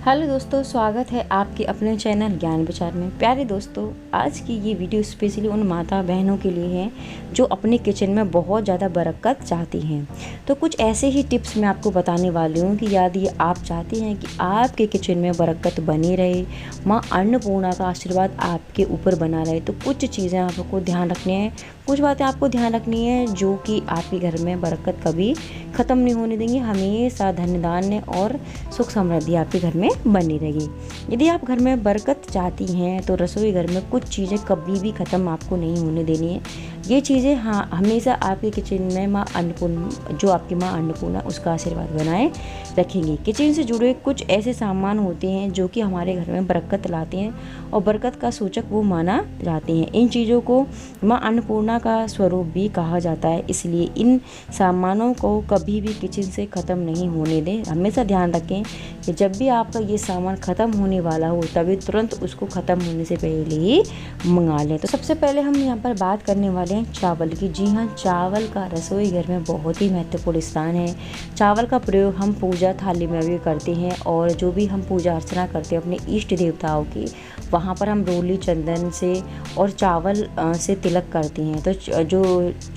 Hello दोस्तों, स्वागत है आपके अपने चैनल ज्ञान विचार में। प्यारे दोस्तों, आज की ये वीडियो स्पेशली उन माता बहनों के लिए है जो अपने किचन में बहुत ज़्यादा बरकत चाहती हैं। तो कुछ ऐसे ही टिप्स मैं आपको बताने वाली हूँ कि यदि आप चाहती हैं कि आपके किचन में बरकत बनी रहे, माँ अन्नपूर्णा का आशीर्वाद आपके ऊपर बना रहे, तो कुछ चीज़ें आपको ध्यान रखनी है, कुछ बातें आपको ध्यान रखनी है जो कि आपके घर में बरकत कभी ख़त्म नहीं होने देंगी। हमेशा धन धान्य और सुख समृद्धि आपके घर में बनी रहेगी। यदि आप घर में बरकत चाहती हैं तो रसोई घर में कुछ चीज़ें कभी भी ख़त्म आपको नहीं होने देनी है। ये चीज़ें हमेशा आपके किचन में माँ अन्नपूर्णा, जो आपकी माँ अन्नपूर्णा, उसका आशीर्वाद बनाए रखेंगी। किचन से जुड़े कुछ ऐसे सामान होते हैं जो कि हमारे घर में बरकत लाते हैं और बरकत का सूचक वो माना जाते हैं। इन चीज़ों को माँ अन्नपूर्णा का स्वरूप भी कहा जाता है, इसलिए इन सामानों को कभी भी किचन से ख़त्म नहीं होने दें। हमेशा ध्यान रखें कि जब भी आपका ये सामान ख़त्म होने वाला हो तभी तुरंत उसको ख़त्म होने से पहले ही मंगा लें। तो सबसे पहले हम यहाँ पर बात करने वाले हैं चावल की। जी हाँ, चावल का रसोई घर में बहुत ही महत्वपूर्ण स्थान है। चावल का प्रयोग हम पूजा थाली में भी करते हैं और जो भी हम पूजा अर्चना करते हैं अपने इष्ट देवताओं की, वहाँ पर हम रोली चंदन से और चावल से तिलक करते हैं। तो जो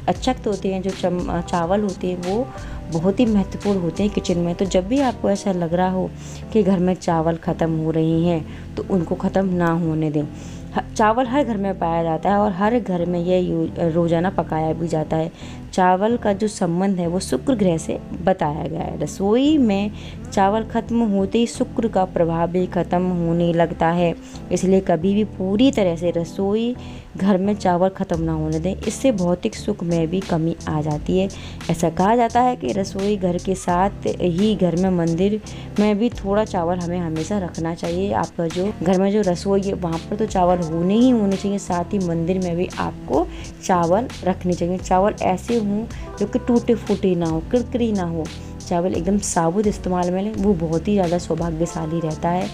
अक्षत होते हैं, जो चावल होते हैं, वो बहुत ही महत्वपूर्ण होते हैं किचन में। तो जब भी आपको ऐसा लग रहा हो कि घर में चावल ख़त्म हो रहे हैं तो उनको ख़त्म ना होने दें। चावल हर घर में पाया जाता है और हर घर में यह रोज़ाना पकाया भी जाता है। चावल का जो संबंध है वो शुक्र ग्रह से बताया गया है। रसोई में चावल खत्म होते ही शुक्र का प्रभाव भी खत्म होने लगता है, इसलिए कभी भी पूरी तरह से रसोई घर में चावल ख़त्म ना होने दें। इससे भौतिक सुख में भी कमी आ जाती है। ऐसा कहा जाता है कि रसोई घर के साथ ही घर में मंदिर में भी थोड़ा चावल हमें हमेशा रखना चाहिए। आपका जो घर में जो रसोई है वहाँ पर तो चावल होने ही होने चाहिए, साथ ही मंदिर में भी आपको चावल रखने चाहिए। चावल ऐसे हों जो कि टूटे फूटे ना हो, किरकिरी ना हो। चावल एकदम साबुत इस्तेमाल में लें, वो बहुत ही ज़्यादा सौभाग्यशाली रहता है,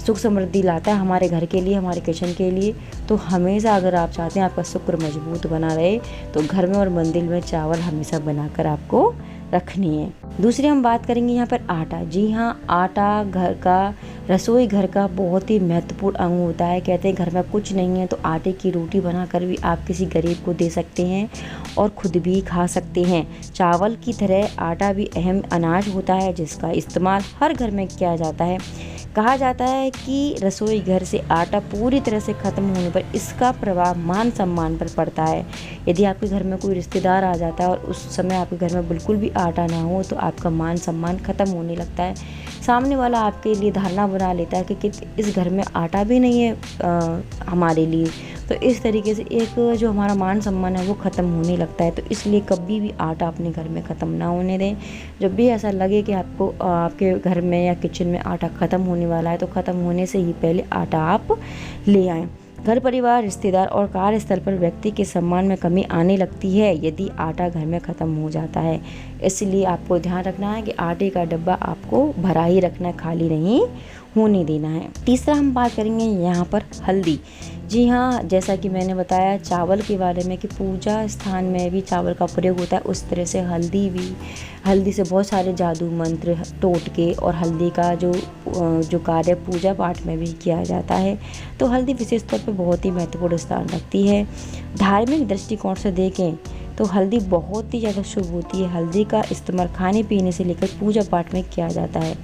सुख समृद्धि लाता है हमारे घर के लिए, हमारे किचन के लिए। तो हमेशा अगर आप चाहते हैं आपका शुक्र मजबूत बना रहे तो घर में और मंदिर में चावल हमेशा बनाकर आपको रखनी है। दूसरी हम बात करेंगे यहाँ पर आटा। जी हाँ, आटा घर का, रसोई घर का बहुत ही महत्वपूर्ण अंग होता है। कहते हैं घर में कुछ नहीं है तो आटे की रोटी बनाकर भी आप किसी गरीब को दे सकते हैं और खुद भी खा सकते हैं। चावल की तरह आटा भी अहम अनाज होता है जिसका इस्तेमाल हर घर में किया जाता है। कहा जाता है कि रसोई घर से आटा पूरी तरह से ख़त्म होने पर इसका प्रभाव मान सम्मान पर पड़ता है। यदि आपके घर में कोई रिश्तेदार आ जाता है और उस समय आपके घर में बिल्कुल भी आटा ना हो तो आपका मान सम्मान ख़त्म होने लगता है। सामने वाला आपके लिए धारणा बना लेता है कि इस घर में आटा भी नहीं है हमारे लिए। तो इस तरीके से एक जो हमारा मान सम्मान है वो ख़त्म होने लगता है। तो इसलिए कभी भी आटा अपने घर में ख़त्म ना होने दें। जब भी ऐसा लगे कि आपको आपके घर में या किचन में आटा ख़त्म होने वाला है तो ख़त्म होने से ही पहले आटा आप ले आएँ। घर परिवार, रिश्तेदार और कार्यस्थल पर व्यक्ति के सम्मान में कमी आने लगती है यदि आटा घर में ख़त्म हो जाता है। इसलिए आपको ध्यान रखना है कि आटे का डब्बा आपको भरा ही रखना है, खाली नहीं होने देना है। तीसरा हम बात करेंगे यहाँ पर हल्दी। जी हाँ, जैसा कि मैंने बताया चावल के बारे में कि पूजा स्थान में भी चावल का प्रयोग होता है, उस तरह से हल्दी से बहुत सारे जादू मंत्र, टोटके और हल्दी का जो कार्य पूजा पाठ में भी किया जाता है। तो हल्दी विशेष तौर पर बहुत ही महत्वपूर्ण स्थान रखती है। धार्मिक दृष्टिकोण से देखें तो हल्दी बहुत ही ज़्यादा शुभ होती है। हल्दी का इस्तेमाल खाने पीने से लेकर पूजा पाठ में किया जाता है।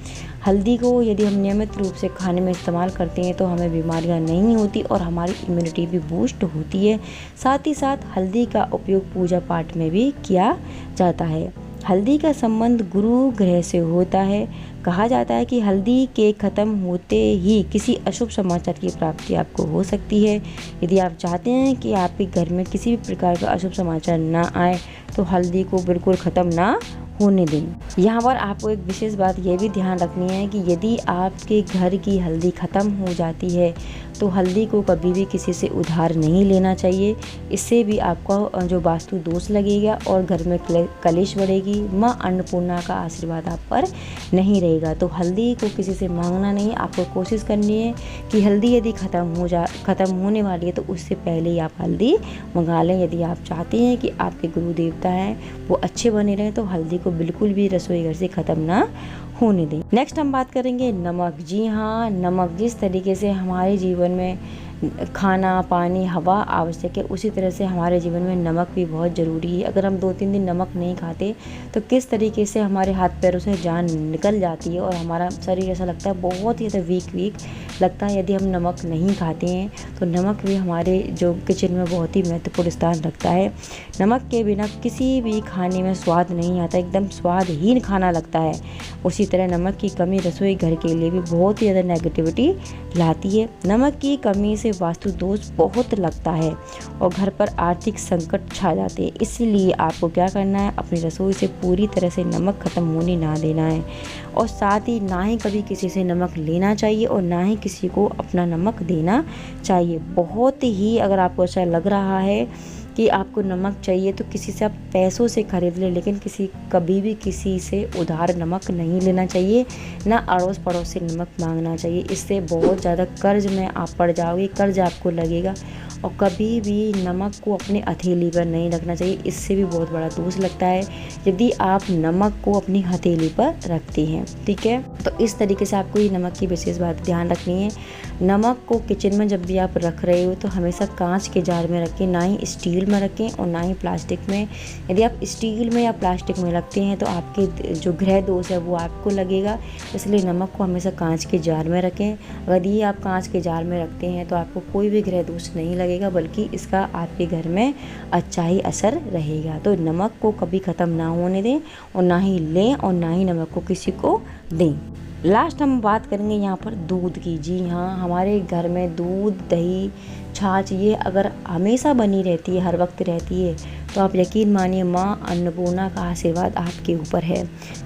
हल्दी को यदि हम नियमित रूप से खाने में इस्तेमाल करते हैं तो हमें बीमारियां नहीं होती और हमारी इम्यूनिटी भी बूस्ट होती है। साथ ही साथ हल्दी का उपयोग पूजा पाठ में भी किया जाता है। हल्दी का संबंध गुरु ग्रह से होता है। कहा जाता है कि हल्दी के ख़त्म होते ही किसी अशुभ समाचार की प्राप्ति आपको हो सकती है। यदि आप चाहते हैं कि आपके घर में किसी भी प्रकार का अशुभ समाचार ना आए तो हल्दी को बिल्कुल ख़त्म ना होने दें। यहाँ पर आपको एक विशेष बात ये भी ध्यान रखनी है कि यदि आपके घर की हल्दी ख़त्म हो जाती है तो हल्दी को कभी भी किसी से उधार नहीं लेना चाहिए। इससे भी आपका जो वास्तु दोष लगेगा और घर में कलेश बढ़ेगी, माँ अन्नपूर्णा का आशीर्वाद आप पर नहीं रहेगा। तो हल्दी को किसी से मांगना नहीं, आपको कोशिश करनी है कि हल्दी यदि ख़त्म होने वाली है तो उससे पहले ही आप हल्दी मंगा लें। यदि आप चाहते हैं कि आपके गुरु देवता हैं वो अच्छे बने रहें तो हल्दी को बिल्कुल भी रसोई घर से ख़त्म ना होने दें। नेक्स्ट हम बात करेंगे नमक। जी हाँ, नमक जिस तरीके से हमारे जीवन में खाना, पानी, हवा आवश्यक है, उसी तरह से हमारे जीवन में नमक भी बहुत ज़रूरी है। अगर हम 2-3 दिन नमक नहीं खाते तो किस तरीके से हमारे हाथ पैरों से जान निकल जाती है और हमारा शरीर ऐसा लगता है बहुत ही ज़्यादा वीक लगता है। यदि हम नमक नहीं खाते हैं तो नमक भी हमारे जो किचन में बहुत ही महत्वपूर्ण स्थान रखता है। नमक के बिना किसी भी खाने में स्वाद नहीं आता, एकदम स्वादहीन खाना लगता है। उसी तरह नमक की कमी रसोई घर के लिए भी बहुत ही ज़्यादा नेगेटिविटी लाती है। नमक की कमी से वास्तु दोष बहुत लगता है और घर पर आर्थिक संकट छा जाते हैं। इसलिए आपको क्या करना है, अपनी रसोई से पूरी तरह से नमक ख़त्म होने ना देना है और साथ ही ना ही कभी किसी से नमक लेना चाहिए और ना ही किसी को अपना नमक देना चाहिए। बहुत ही अगर आपको ऐसा लग रहा है कि आपको नमक चाहिए तो किसी से आप पैसों से खरीद लें, लेकिन कभी भी किसी से उधार नमक नहीं लेना चाहिए, ना अड़ोस पड़ोस से नमक मांगना चाहिए। इससे बहुत ज़्यादा कर्ज में आप पड़ जाओगे, कर्ज आपको लगेगा। और कभी भी नमक को अपनी हथेली पर नहीं रखना चाहिए, इससे भी बहुत बड़ा दोष लगता है यदि आप नमक को अपनी हथेली पर रखते हैं। ठीक है, तो इस तरीके से आपको ये नमक की विशेष बात ध्यान रखनी है। नमक को किचन में जब भी आप रख रहे हो तो हमेशा कांच के जार में रखें, ना ही स्टील में रखें और ना ही प्लास्टिक में। यदि आप स्टील में या प्लास्टिक में रखते हैं तो आपके जो ग्रह दोष है वो आपको लगेगा, इसलिए नमक को हमेशा कांच के जार में रखें। अगर ये आप कांच के जार में रखते हैं तो आपको कोई भी ग्रह दोष नहीं लगेगा, बल्कि इसका आपके घर में अच्छा ही असर रहेगा। तो नमक को कभी ख़त्म ना होने दें और ना ही लें और ना ही नमक को किसी को दें। लास्ट हम बात करेंगे यहाँ पर दूध की। जी हाँ, हमारे घर में दूध, दही, छाछ ये अगर हमेशा बनी रहती है, हर वक्त रहती है, तो आप यकीन मानिए माँ अन्नपूर्णा का आशीर्वाद आपके ऊपर है।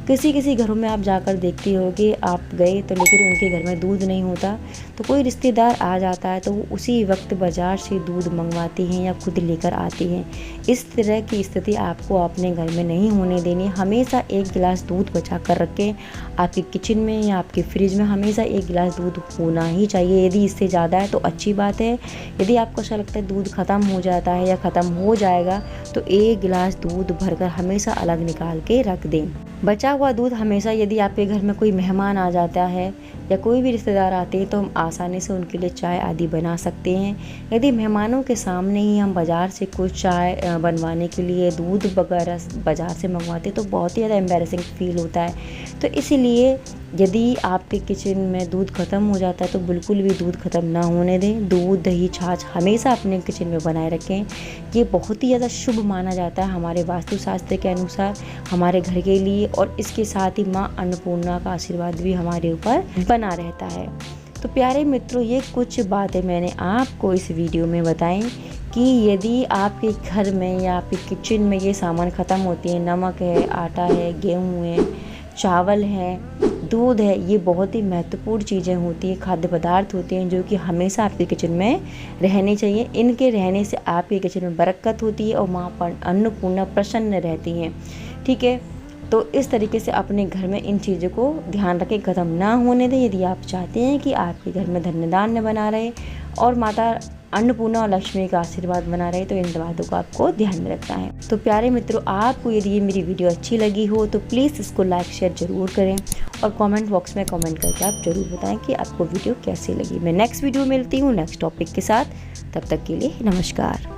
किसी घरों में आप जाकर देखते होगे, आप गए तो लेकिन उनके घर में दूध नहीं होता, तो कोई रिश्तेदार आ जाता है तो वो उसी वक्त बाज़ार से दूध मंगवाते हैं या खुद लेकर आते हैं। इस तरह की स्थिति आपको अपने घर में नहीं होने देनी। हमेशा 1 गिलास दूध बचा कर रखें। आपके किचन में या आपके फ्रिज में हमेशा 1 गिलास दूध होना ही चाहिए। यदि इससे ज़्यादा है तो अच्छी बात है। यदि आपको ऐसा लगता है दूध ख़त्म हो जाता है या ख़त्म हो जाएगा तो 1 गिलास दूध भरकर हमेशा अलग निकाल के रख दें। बचा हुआ दूध हमेशा यदि आपके घर में कोई मेहमान आ जाता है या कोई भी रिश्तेदार आते हैं तो हम आसानी से उनके लिए चाय आदि बना सकते हैं। यदि मेहमानों के सामने ही हम बाज़ार से कुछ चाय बनवाने के लिए दूध वगैरह बाज़ार से मंगवाते तो बहुत ही ज़्यादा एम्बैरेसिंग फील होता है। तो इसीलिए यदि आपके किचन में दूध ख़त्म हो जाता है तो बिल्कुल भी दूध ख़त्म ना होने दें। दूध, दही, छाछ हमेशा अपने किचन में बनाए रखें। ये बहुत ही ज़्यादा शुभ माना जाता है हमारे वास्तुशास्त्र के अनुसार हमारे घर के लिए, और इसके साथ ही माँ अन्नपूर्णा का आशीर्वाद भी हमारे ऊपर बना रहता है। तो प्यारे मित्रों, ये कुछ बातें मैंने आपको इस वीडियो में बताई कि यदि आपके घर में या आपके किचन में ये सामान ख़त्म होती है, नमक है, आटा है, गेहूँ है, चावल है, दूध है, ये बहुत ही महत्वपूर्ण चीज़ें होती हैं, खाद्य पदार्थ होते हैं जो कि हमेशा आपके किचन में रहने चाहिए। इनके रहने से आपके किचन में बरकत होती है और माँ पर अन्नपूर्णा प्रसन्न रहती हैं। ठीक है, तो इस तरीके से अपने घर में इन चीज़ों को ध्यान रखें, ख़त्म ना होने दें। यदि आप चाहते हैं कि आपके घर में धन्य धान्य बना रहे और माता अन्नपूर्णा और लक्ष्मी का आशीर्वाद बना रहे तो इन बातों को आपको ध्यान में रखना है। तो प्यारे मित्रों, आपको यदि ये मेरी वीडियो अच्छी लगी हो तो प्लीज़ इसको लाइक शेयर ज़रूर करें और कमेंट बॉक्स में कमेंट करके आप ज़रूर बताएं कि आपको वीडियो कैसी लगी। मैं नेक्स्ट वीडियो मिलती हूँ नेक्स्ट टॉपिक के साथ। तब तक के लिए नमस्कार।